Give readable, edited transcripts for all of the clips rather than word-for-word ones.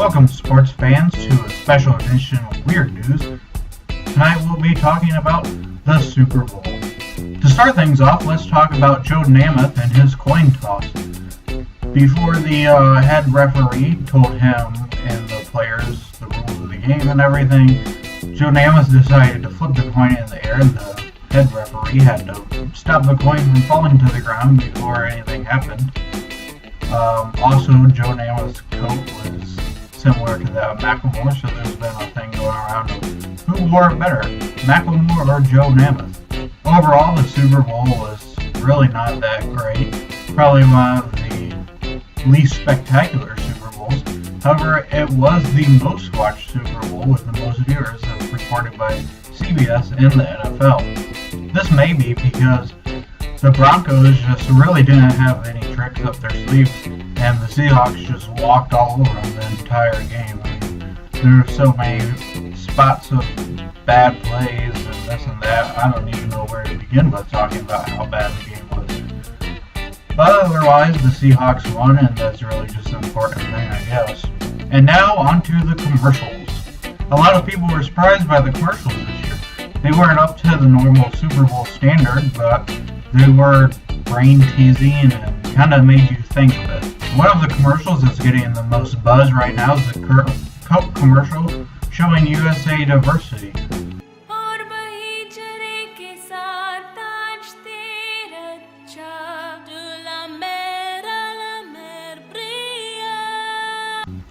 Welcome, sports fans, to a special edition of Weird News. Tonight we'll be talking about the Super Bowl. To start things off, let's talk about Joe Namath and his coin toss. Before the head referee told him and the players the rules of the game and everything, Joe Namath decided to flip the coin in the air, and the head referee had to stop the coin from falling to the ground before anything happened. Also, Joe Namath's coat was similar to that of Macklemore, so there's been a thing going around of who wore it better, Macklemore or Joe Namath. Overall, the Super Bowl was really not that great. Probably one of the least spectacular Super Bowls. However, it was the most watched Super Bowl with the most viewers, as reported by CBS and the NFL. This may be because the Broncos just really didn't have any tricks up their sleeves, and the Seahawks just walked all over them the entire game. I mean, there were so many spots of bad plays and this and that. I don't even know where to begin with talking about how bad the game was. But otherwise, the Seahawks won, and that's really just an important thing, I guess. And now, on to the commercials. A lot of people were surprised by the commercials this year. They weren't up to the normal Super Bowl standard, but they were brain-teasing and kind of made you think a bit. One of the commercials that's getting the most buzz right now is the Coke commercial showing USA diversity.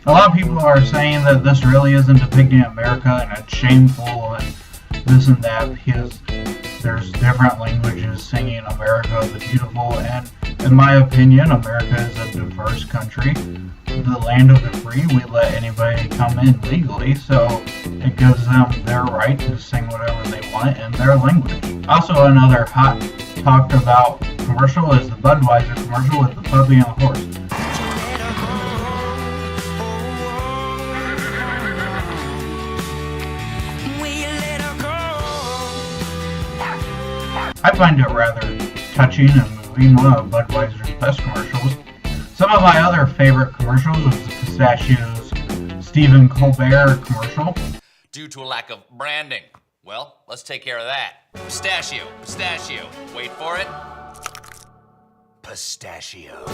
A lot of people are saying that this really isn't depicting America and it's shameful and this and that because there's different languages singing America the Beautiful, and in my opinion, America is a diverse country. The land of the free, we let anybody come in legally, so it gives them their right to sing whatever they want in their language. Also, another hot talked about commercial is the Budweiser commercial with the puppy and the horse. I find it rather touching and moving, one of Budweiser's best commercials. Some of my other favorite commercials was the Pistachios Stephen Colbert commercial. Due to a lack of branding. Well, let's take care of that. Pistachio, pistachio. Wait for it. Pistachio.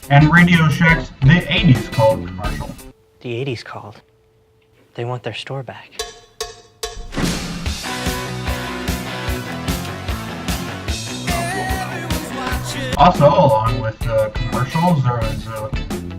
And RadioShack's The 80s Called commercial. The 80s called. They want their store back. Also, along with the commercials, there was a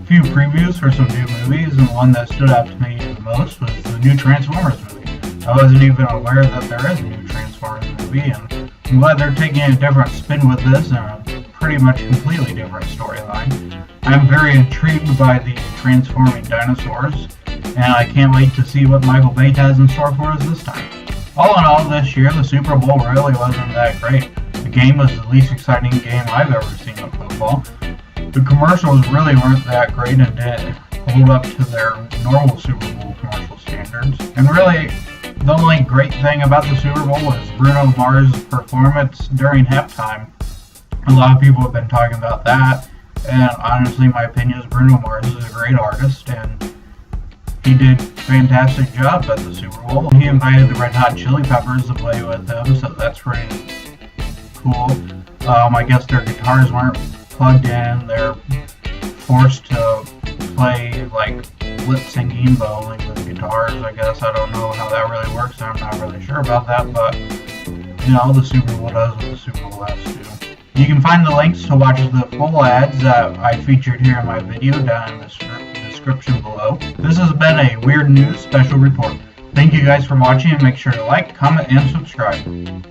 few previews for some new movies, and one that stood out to me the most was the new Transformers movie. I wasn't even aware that there is a new Transformers movie, and I'm glad they're taking a different spin with this and a pretty much completely different storyline. I'm very intrigued by the transforming dinosaurs, and I can't wait to see what Michael Bay has in store for us this time. All in all, this year, the Super Bowl really wasn't that great. The game was the least exciting game I've ever seen of football. The commercials really weren't that great and didn't hold up to their normal Super Bowl commercial standards. And really, the only great thing about the Super Bowl was Bruno Mars' performance during halftime. A lot of people have been talking about that, and honestly, my opinion is Bruno Mars is a great artist, and he did a fantastic job at the Super Bowl. He invited the Red Hot Chili Peppers to play with him, so that's pretty cool. I guess their guitars weren't plugged in. They're forced to play like lip syncing, but only with guitars, I guess. I don't know how that really works. I'm not really sure about that, but you know, the Super Bowl does what the Super Bowl has to do. You can find the links to watch the full ads that I featured here in my video down in the description below. This has been a Weird News special report. Thank you guys for watching, and make sure to like, comment, and subscribe.